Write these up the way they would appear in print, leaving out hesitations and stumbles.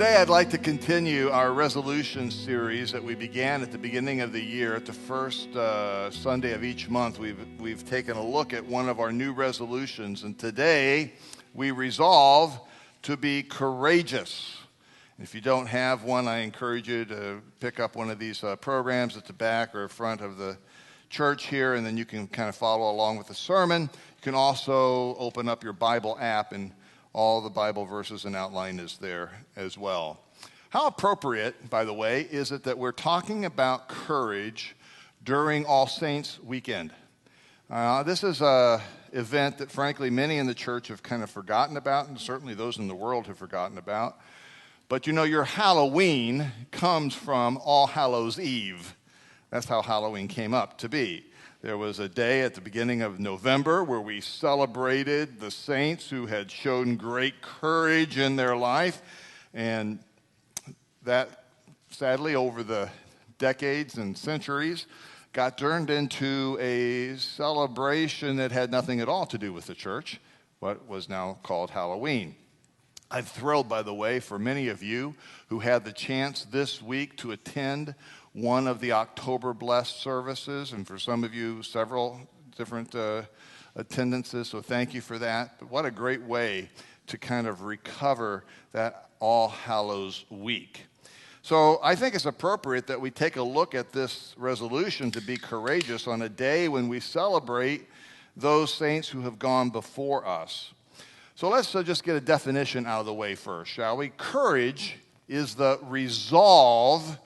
Today I'd like to continue our resolution series that we began at the beginning of the year. At the first Sunday of each month, we've taken a look at one of our new resolutions, and today we resolve to be courageous. If you don't have one, I encourage you to pick up one of these programs at the back or front of the church here, and then you can kind of follow along with the sermon. You can also open up your Bible app, and all the Bible verses and outline is there as well. How appropriate, by the way, is it that we're talking about courage during All Saints weekend? This is an event that, frankly, many in the church have kind of forgotten about, and certainly those in the world have forgotten about. But you know, your Halloween comes from All Hallows Eve. That's how Halloween came up to be. There was a day at the beginning of November where we celebrated the saints who had shown great courage in their life. And that, sadly, over the decades and centuries, got turned into a celebration that had nothing at all to do with the church, what was now called Halloween. I'm thrilled, by the way, for many of you who had the chance this week to attend one of the October Blessed services, and for some of you, several different attendances, so thank you for that. But what a great way to kind of recover that All Hallows Week. So I think it's appropriate that we take a look at this resolution to be courageous on a day when we celebrate those saints who have gone before us. So let's just get a definition out of the way first, shall we? Courage is the resolve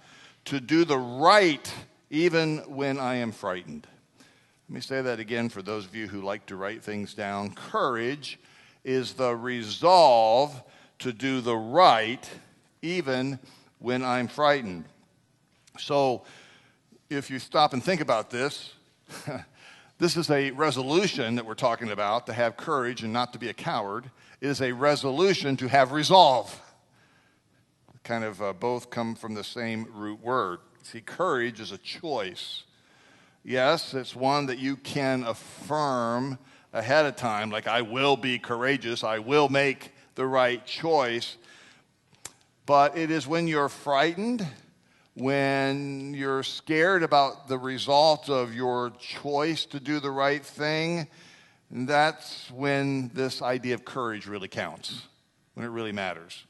to do the right even when I am frightened. Let me say that again for those of you who like to write things down. Courage is the resolve to do the right even when I'm frightened. So if you stop and think about this, this is a resolution that we're talking about, to have courage and not to be a coward. It is a resolution to have resolve. Kind of both come from the same root word. See, courage is a choice. Yes, it's one that you can affirm ahead of time, like I will be courageous, I will make the right choice. But it is when you're frightened, when you're scared about the result of your choice to do the right thing, that's when this idea of courage really counts, when it really matters.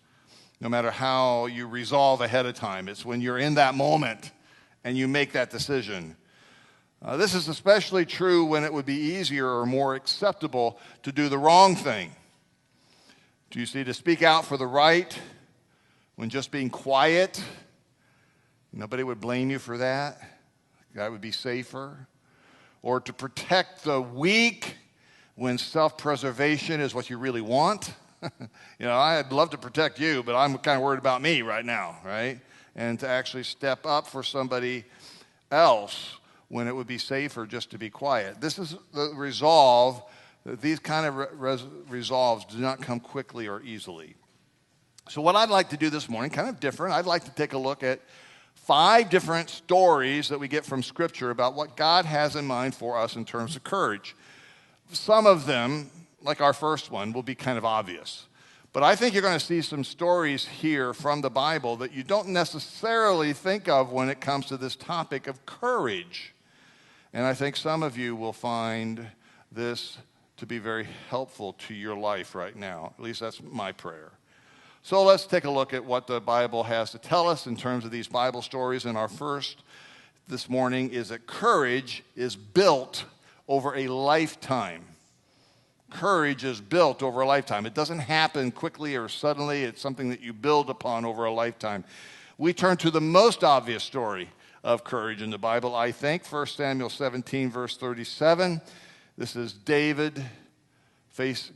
No matter how you resolve ahead of time, it's when you're in that moment and you make that decision. This is especially true when it would be easier or more acceptable to do the wrong thing. Do you see, to speak out for the right when just being quiet, nobody would blame you for that. That would be safer. Or to protect the weak when self-preservation is what you really want. You know, I'd love to protect you, but I'm kind of worried about me right now, right? And to actually step up for somebody else when it would be safer just to be quiet. This is the resolve. These kind of resolves do not come quickly or easily. So what I'd like to do this morning, kind of different, I'd like to take a look at 5 different stories that we get from Scripture about what God has in mind for us in terms of courage. Some of them, like our first one, will be kind of obvious. But I think you're going to see some stories here from the Bible that you don't necessarily think of when it comes to this topic of courage. And I think some of you will find this to be very helpful to your life right now. At least that's my prayer. So let's take a look at what the Bible has to tell us in terms of these Bible stories. And our first this morning is that courage is built over a lifetime. Courage is built over a lifetime. It doesn't happen quickly or suddenly. It's something that you build upon over a lifetime. We turn to the most obvious story of courage in the Bible, I think, 1 Samuel 17, verse 37. This is David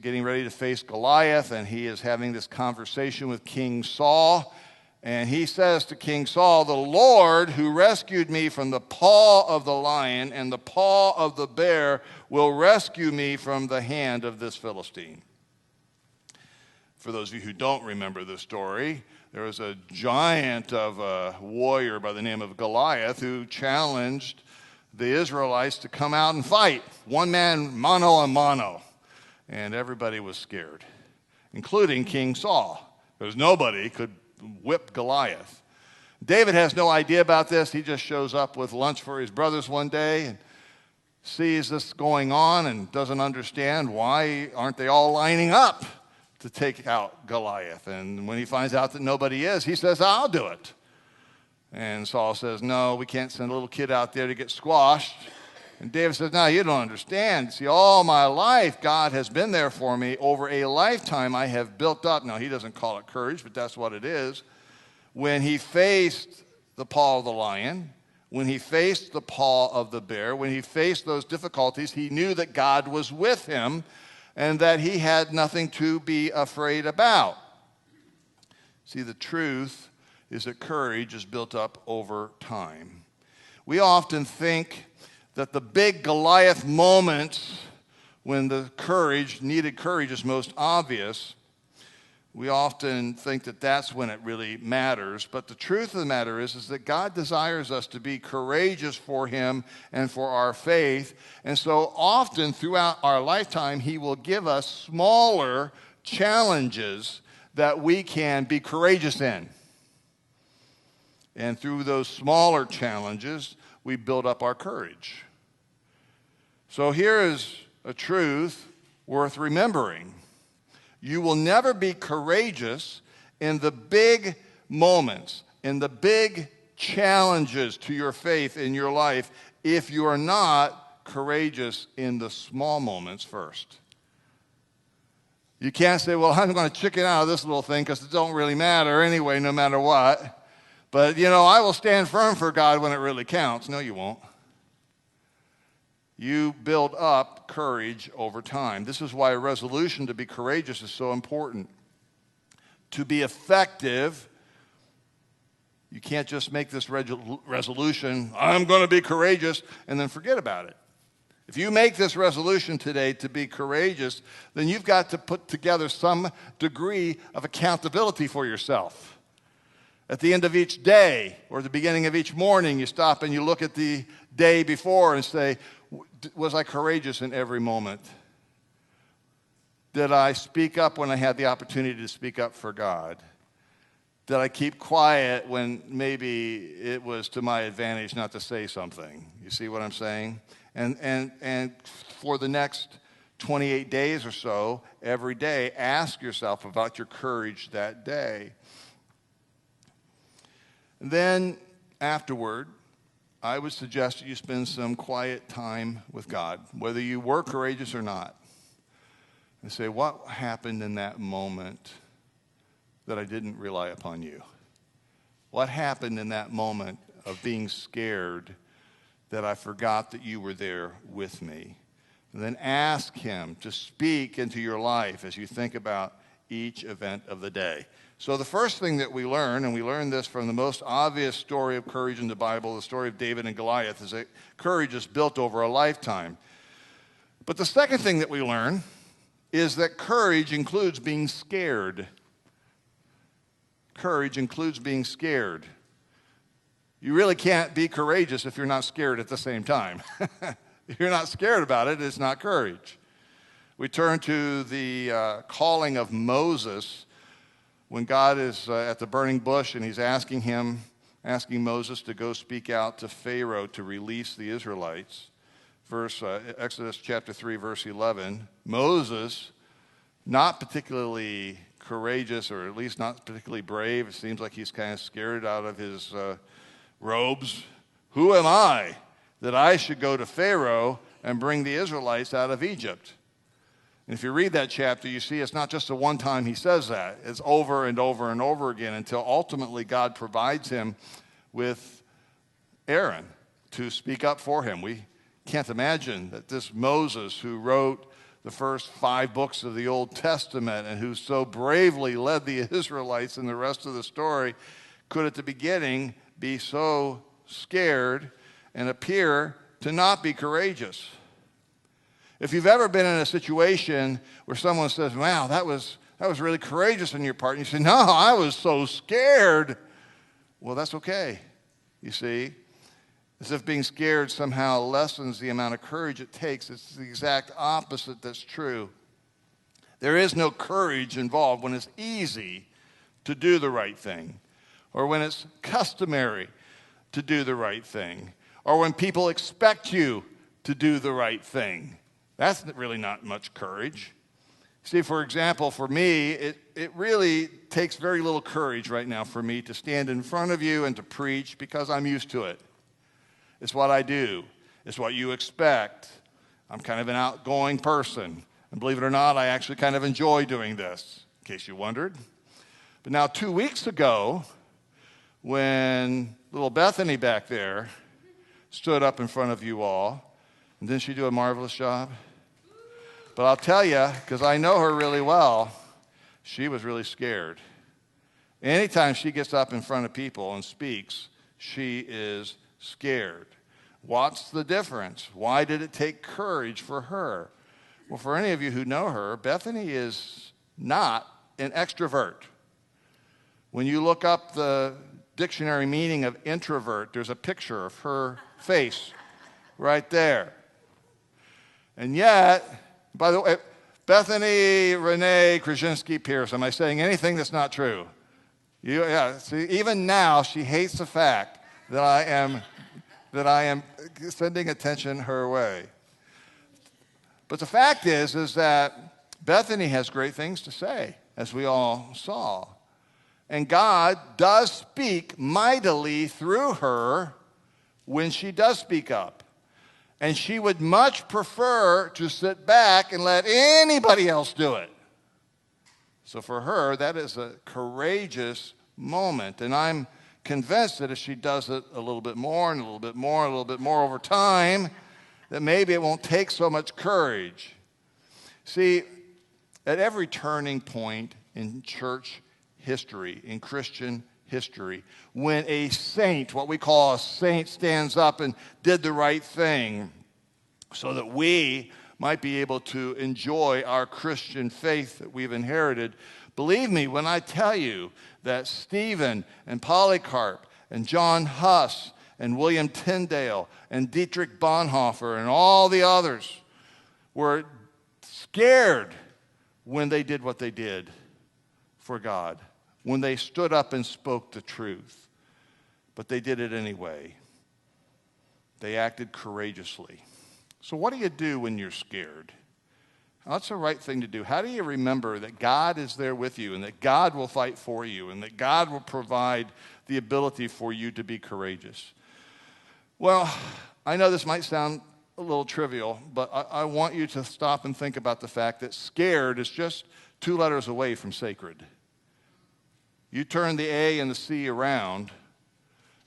getting ready to face Goliath, and he is having this conversation with King Saul. And he says to King Saul, "The Lord who rescued me from the paw of the lion and the paw of the bear will rescue me from the hand of this Philistine." For those of you who don't remember the story, there was a giant of a warrior by the name of Goliath who challenged the Israelites to come out and fight. One man, mano a mano. And everybody was scared, including King Saul, because nobody could whip Goliath. David has no idea about this. He just shows up with lunch for his brothers one day and sees this going on and doesn't understand why aren't they all lining up to take out Goliath. And when he finds out that nobody is, he says, I'll do it. And Saul says, no, we can't send a little kid out there to get squashed. And David says, no, you don't understand. See, all my life, God has been there for me. Over a lifetime, I have built up. Now, he doesn't call it courage, but that's what it is. When he faced the paw of the lion, when he faced the paw of the bear, when he faced those difficulties, he knew that God was with him and that he had nothing to be afraid about. See, the truth is that courage is built up over time. We often think that the big Goliath moments when the needed courage is most obvious, we often think that that's when it really matters. But the truth of the matter is that God desires us to be courageous for him and for our faith. And so often throughout our lifetime, he will give us smaller challenges that we can be courageous in. And through those smaller challenges, we build up our courage. So here is a truth worth remembering. You will never be courageous in the big moments, in the big challenges to your faith in your life, if you are not courageous in the small moments first. You can't say, well, I'm going to chicken out of this little thing because it don't really matter anyway, no matter what. But, I will stand firm for God when it really counts. No, you won't. You build up courage over time. This is why a resolution to be courageous is so important. To be effective, you can't just make this resolution, I'm going to be courageous, and then forget about it. If you make this resolution today to be courageous, then you've got to put together some degree of accountability for yourself. At the end of each day or the beginning of each morning, you stop and you look at the day before and say, was I courageous in every moment? Did I speak up when I had the opportunity to speak up for God? Did I keep quiet when maybe it was to my advantage not to say something? You see what I'm saying? And for the next 28 days or so, every day, ask yourself about your courage that day. And then afterward, I would suggest that you spend some quiet time with God, whether you were courageous or not. And say, what happened in that moment that I didn't rely upon you? What happened in that moment of being scared that I forgot that you were there with me? And then ask him to speak into your life as you think about each event of the day. So the first thing that we learn, and we learn this from the most obvious story of courage in the Bible, the story of David and Goliath, is that courage is built over a lifetime. But the second thing that we learn is that courage includes being scared. Courage includes being scared. You really can't be courageous if you're not scared at the same time. If you're not scared about it, it's not courage. We turn to the calling of Moses when God is at the burning bush and he's asking Moses to go speak out to Pharaoh to release the Israelites. Exodus chapter 3, verse 11. Moses, not particularly courageous, or at least not particularly brave. It seems like he's kind of scared out of his robes. Who am I that I should go to Pharaoh and bring the Israelites out of Egypt? And if you read that chapter, you see it's not just the one time he says that. It's over and over and over again until ultimately God provides him with Aaron to speak up for him. We can't imagine that this Moses, who wrote the first 5 books of the Old Testament and who so bravely led the Israelites in the rest of the story, could at the beginning be so scared and appear to not be courageous. If you've ever been in a situation where someone says, wow, that was really courageous on your part, and you say, no, I was so scared. Well, that's okay, you see. As if being scared somehow lessens the amount of courage it takes. It's the exact opposite that's true. There is no courage involved when it's easy to do the right thing, or when it's customary to do the right thing, or when people expect you to do the right thing. That's really not much courage. See, for example, for me, it really takes very little courage right now for me to stand in front of you and to preach because I'm used to it. It's what I do. It's what you expect. I'm kind of an outgoing person. And believe it or not, I actually kind of enjoy doing this, in case you wondered. But now 2 weeks ago, when little Bethany back there stood up in front of you all, and didn't she do a marvelous job? But I'll tell you, because I know her really well, she was really scared. Anytime she gets up in front of people and speaks, she is scared. What's the difference? Why did it take courage for her? Well, for any of you who know her, Bethany is not an extrovert. When you look up the dictionary meaning of introvert, there's a picture of her face right there. And yet, by the way, Bethany Renee Krasinski-Pierce, am I saying anything that's not true? See, even now, she hates the fact that I am sending attention her way. But the fact is that Bethany has great things to say, as we all saw. And God does speak mightily through her when she does speak up. And she would much prefer to sit back and let anybody else do it. So for her, that is a courageous moment. And I'm convinced that if she does it a little bit more and a little bit more and a little bit more over time, that maybe it won't take so much courage. See, at every turning point in church history, in Christian history, when a saint, what we call a saint, stands up and did the right thing so that we might be able to enjoy our Christian faith that we've inherited, believe me when I tell you that Stephen and Polycarp and John Huss and William Tyndale and Dietrich Bonhoeffer and all the others were scared when they did what they did for God, when they stood up and spoke the truth. But they did it anyway. They acted courageously. So what do you do when you're scared? That's the right thing to do. How do you remember that God is there with you and that God will fight for you and that God will provide the ability for you to be courageous? Well, I know this might sound a little trivial, but I want you to stop and think about the fact that scared is just 2 letters away from sacred. You turn the A and the C around,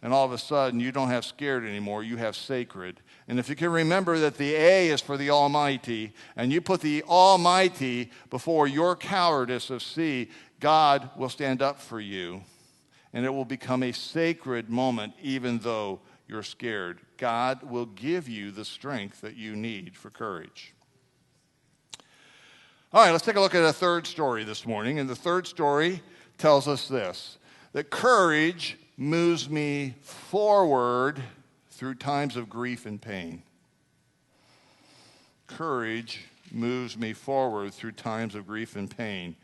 and all of a sudden you don't have scared anymore, you have sacred. And if you can remember that the A is for the Almighty, and you put the Almighty before your cowardice of C, God will stand up for you, and it will become a sacred moment even though you're scared. God will give you the strength that you need for courage. All right, let's take a look at a third story this morning. And the third story tells us this, that courage moves me forward through times of grief and pain. Courage moves me forward through times of grief and pain.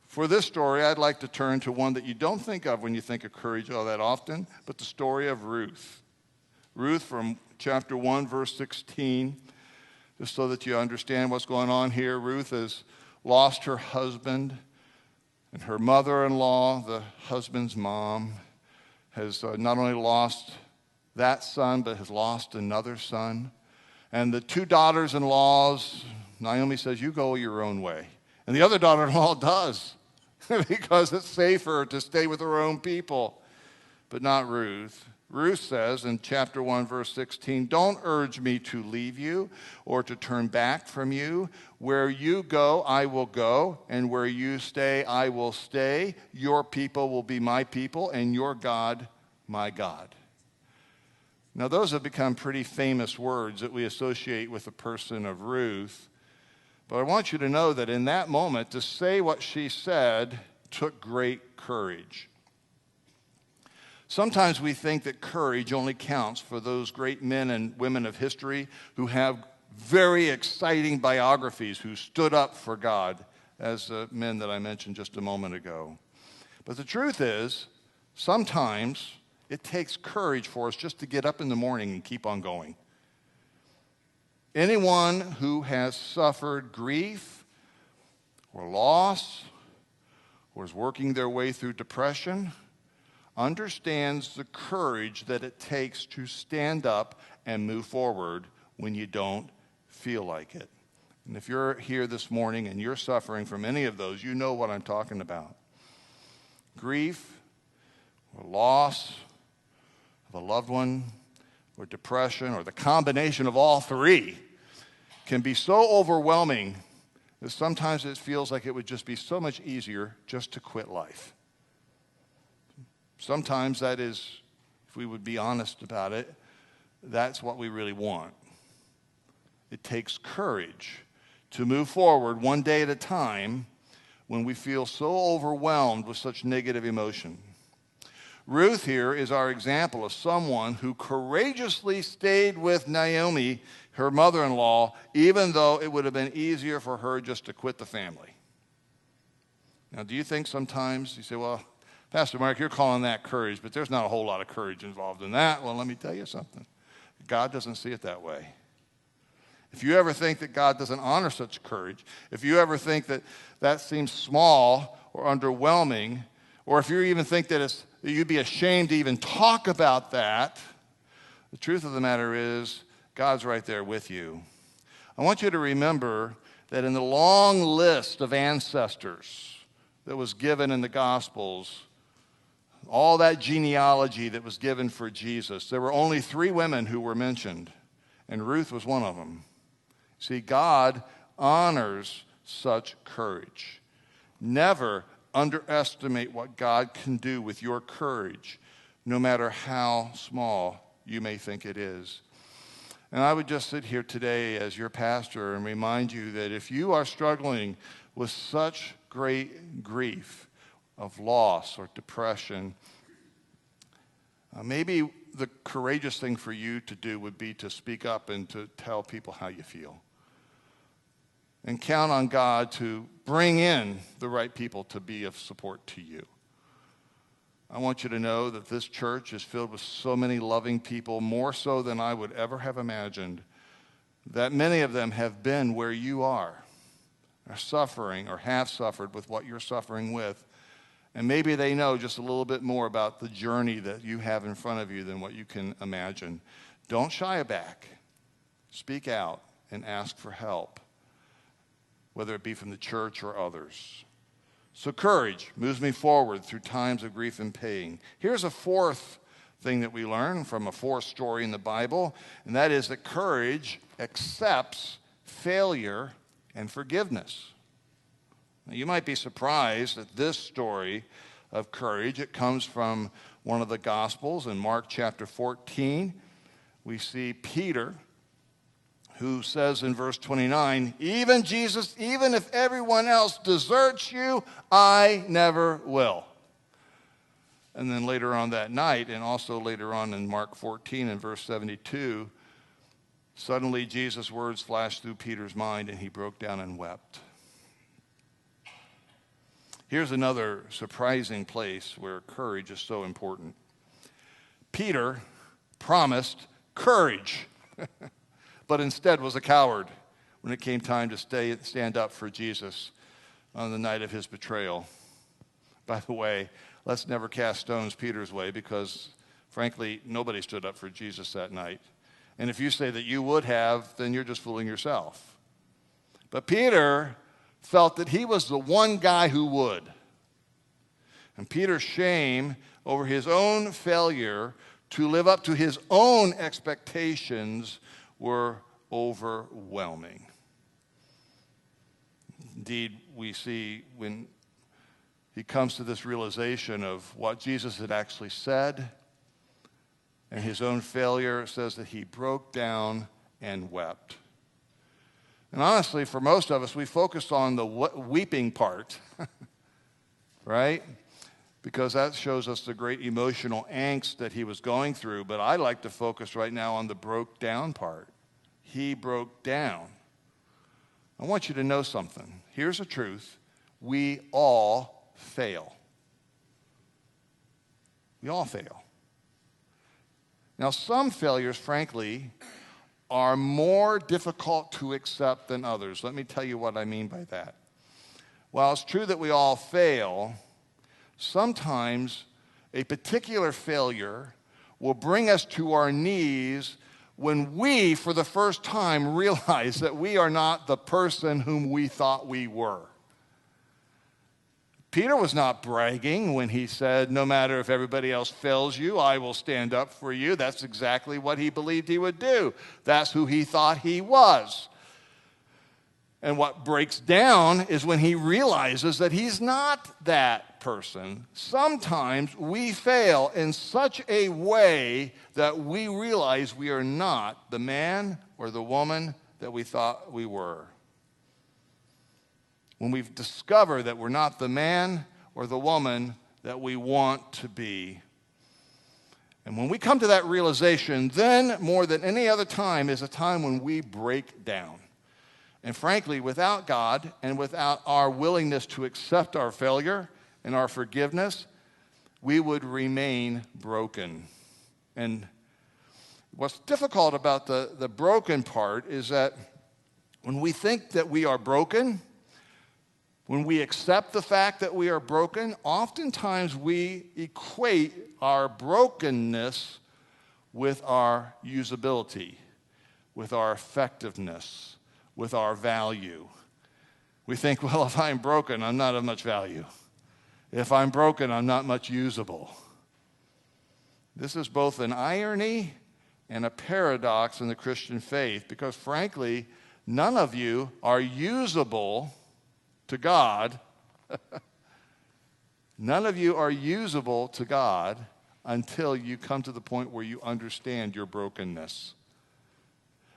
For this story, I'd like to turn to one that you don't think of when you think of courage all that often, but the story of Ruth. Ruth from chapter 1, verse 16, just so that you understand what's going on here. Ruth has lost her husband, and her mother-in-law, the husband's mom, has not only lost that son, but has lost another son. And the 2 daughters-in-laws, Naomi says, you go your own way. And the other daughter-in-law does, because it's safer to stay with her own people, but not Ruth. Ruth says in chapter 1, verse 16, don't urge me to leave you or to turn back from you. Where you go, I will go, and where you stay, I will stay. Your people will be my people, and your God, my God. Now, those have become pretty famous words that we associate with the person of Ruth. But I want you to know that in that moment, to say what she said took great courage. Sometimes we think that courage only counts for those great men and women of history who have very exciting biographies, who stood up for God, as the men that I mentioned just a moment ago. But the truth is, sometimes it takes courage for us just to get up in the morning and keep on going. Anyone who has suffered grief or loss or is working their way through depression understands the courage that it takes to stand up and move forward when you don't feel like it. And if you're here this morning and you're suffering from any of those, you know what I'm talking about. Grief or loss of a loved one or depression or the combination of all three can be so overwhelming that sometimes it feels like it would just be so much easier just to quit life. Sometimes that is, if we would be honest about it, that's what we really want. It takes courage to move forward one day at a time when we feel so overwhelmed with such negative emotion. Ruth here is our example of someone who courageously stayed with Naomi, her mother-in-law, even though it would have been easier for her just to quit the family. Now, do you think sometimes you say, well, Pastor Mark, you're calling that courage, but there's not a whole lot of courage involved in that. Well, let me tell you something. God doesn't see it that way. If you ever think that God doesn't honor such courage, if you ever think that that seems small or underwhelming, or if you even think that you'd be ashamed to even talk about that, the truth of the matter is God's right there with you. I want you to remember that in the long list of ancestors that was given in the Gospels, all that genealogy that was given for Jesus, there were only 3 women who were mentioned, and Ruth was one of them. See, God honors such courage. Never underestimate what God can do with your courage, no matter how small you may think it is. And I would just sit here today as your pastor and remind you that if you are struggling with such great grief of loss or depression, maybe the courageous thing for you to do would be to speak up and to tell people how you feel. And count on God to bring in the right people to be of support to you. I want you to know that this church is filled with so many loving people, more so than I would ever have imagined, that many of them have been where you are suffering or have suffered with what you're suffering with. And maybe they know just a little bit more about the journey that you have in front of you than what you can imagine. Don't shy back. Speak out and ask for help, whether it be from the church or others. So courage moves me forward through times of grief and pain. Here's a 4th thing that we learn from a 4th story in the Bible, and that is that courage accepts failure and forgiveness. Now, you might be surprised at this story of courage. It comes from one of the Gospels in Mark chapter 14. We see Peter, who says in verse 29, even Jesus, even if everyone else deserts you, I never will. And then later on that night, and also later on in Mark 14 and verse 72, suddenly Jesus' words flashed through Peter's mind, and he broke down and wept. Here's another surprising place where courage is so important. Peter promised courage, but instead was a coward when it came time to stand up for Jesus on the night of his betrayal. By the way, let's never cast stones Peter's way, because, frankly, nobody stood up for Jesus that night. And if you say that you would have, then you're just fooling yourself. But Peter felt that he was the one guy who would. And Peter's shame over his own failure to live up to his own expectations were overwhelming. Indeed, we see when he comes to this realization of what Jesus had actually said and his own failure, it says that he broke down and wept. And honestly, for most of us, we focus on the weeping part, right? Because that shows us the great emotional angst that he was going through. But I like to focus right now on the broke down part. He broke down. I want you to know something. Here's the truth. We all fail. We all fail. Now, some failures, frankly, are more difficult to accept than others. Let me tell you what I mean by that. While it's true that we all fail, sometimes a particular failure will bring us to our knees when we, for the first time, realize that we are not the person whom we thought we were. Peter was not bragging when he said, no matter if everybody else fails you, I will stand up for you. That's exactly what he believed he would do. That's who he thought he was. And what breaks down is when he realizes that he's not that person. Sometimes we fail in such a way that we realize we are not the man or the woman that we thought we were. When we've discovered that we're not the man or the woman that we want to be. And when we come to that realization, then more than any other time is a time when we break down. And frankly, without God and without our willingness to accept our failure and our forgiveness, we would remain broken. And what's difficult about the broken part is that when we think that we are broken, when we accept the fact that we are broken, oftentimes we equate our brokenness with our usability, with our effectiveness, with our value. We think, well, if I'm broken, I'm not of much value. If I'm broken, I'm not much usable. This is both an irony and a paradox in the Christian faith because, frankly, none of you are usable to God. None of you are usable to God until you come to the point where you understand your brokenness.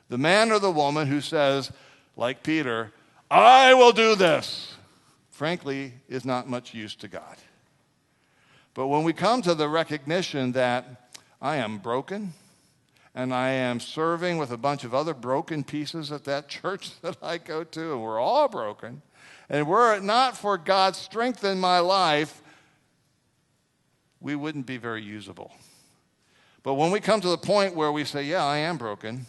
The man or the woman who says, like Peter, I will do this, frankly, is not much use to God. But when we come to the recognition that I am broken, and I am serving with a bunch of other broken pieces at that church that I go to, and we're all broken, and were it not for God's strength in my life, we wouldn't be very usable. But when we come to the point where we say, yeah, I am broken,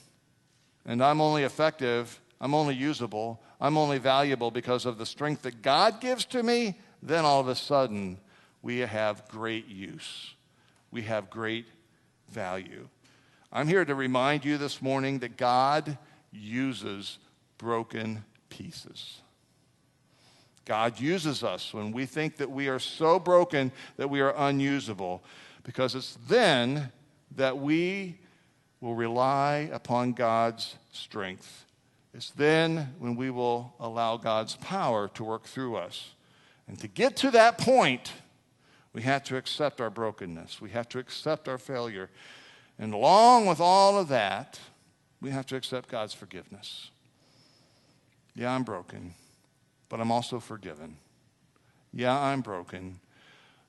and I'm only effective, I'm only usable, I'm only valuable because of the strength that God gives to me, then all of a sudden we have great use. We have great value. I'm here to remind you this morning that God uses broken pieces. God uses us when we think that we are so broken that we are unusable, because it's then that we will rely upon God's strength. It's then when we will allow God's power to work through us. And to get to that point, we have to accept our brokenness. We have to accept our failure. And along with all of that, we have to accept God's forgiveness. Yeah, I'm broken, but I'm also forgiven. Yeah, I'm broken,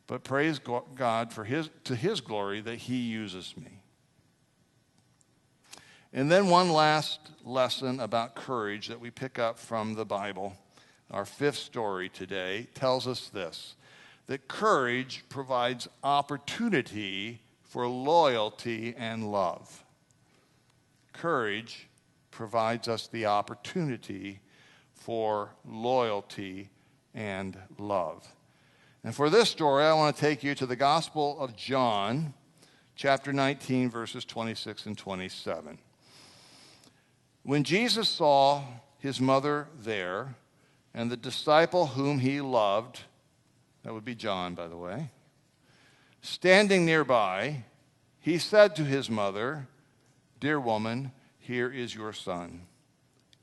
but praise God for to His glory that He uses me. And then one last lesson about courage that we pick up from the Bible. Our fifth story today tells us this, that courage provides opportunity for loyalty and love. Courage provides us the opportunity for loyalty and love. And for this story, I want to take you to the Gospel of John, chapter 19, verses 26 and 27. When Jesus saw his mother there and the disciple whom he loved, that would be John, by the way, standing nearby, he said to his mother, "Dear woman, here is your son."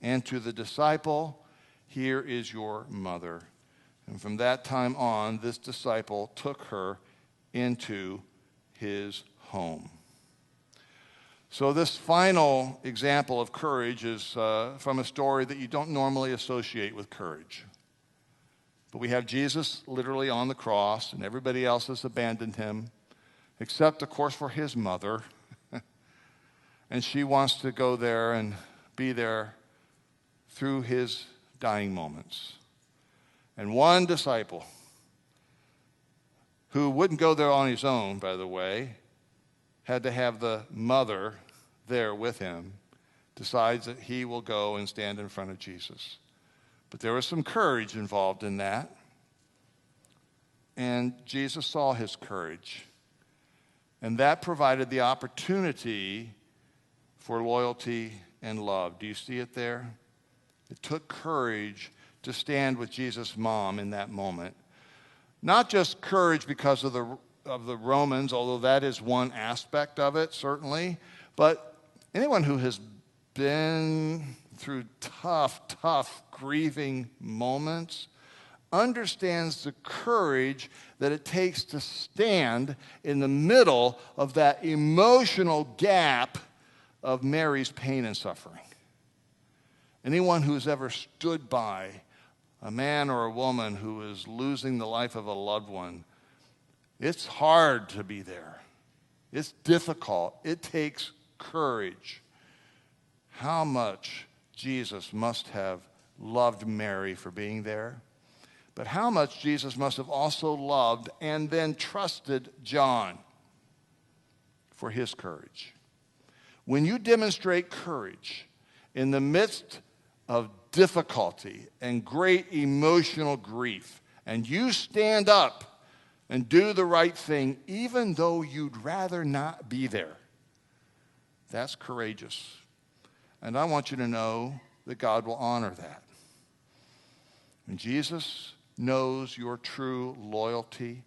And to the disciple, "Here is your mother." And from that time on, this disciple took her into his home. So this final example of courage is from a story that you don't normally associate with courage. But we have Jesus literally on the cross, and everybody else has abandoned him, except, of course, for his mother. And she wants to go there and be there through his dying moments. And one disciple who wouldn't go there on his own, by the way, had to have the mother there with him, decides that he will go and stand in front of Jesus. But there was some courage involved in that. And Jesus saw his courage. And that provided the opportunity for loyalty and love. Do you see it there? It took courage to stand with Jesus' mom in that moment. Not just courage because of the Romans, although that is one aspect of it, certainly, but anyone who has been through tough, grieving moments understands the courage that it takes to stand in the middle of that emotional gap of Mary's pain and suffering. Anyone who's ever stood by a man or a woman who is losing the life of a loved one, it's hard to be there. It's difficult. It takes courage. How much Jesus must have loved Mary for being there, but how much Jesus must have also loved and then trusted John for his courage. When you demonstrate courage in the midst of difficulty and great emotional grief, and you stand up and do the right thing even though you'd rather not be there, that's courageous. And I want you to know that God will honor that. When Jesus knows your true loyalty,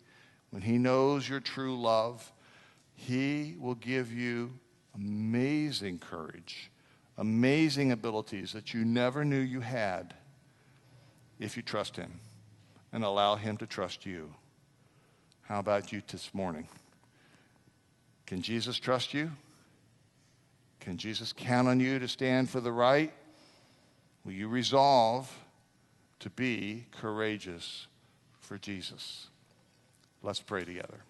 when he knows your true love, he will give you amazing courage, amazing abilities that you never knew you had if you trust him and allow him to trust you. How about you this morning? Can Jesus trust you? Can Jesus count on you to stand for the right? Will you resolve to be courageous for Jesus? Let's pray together.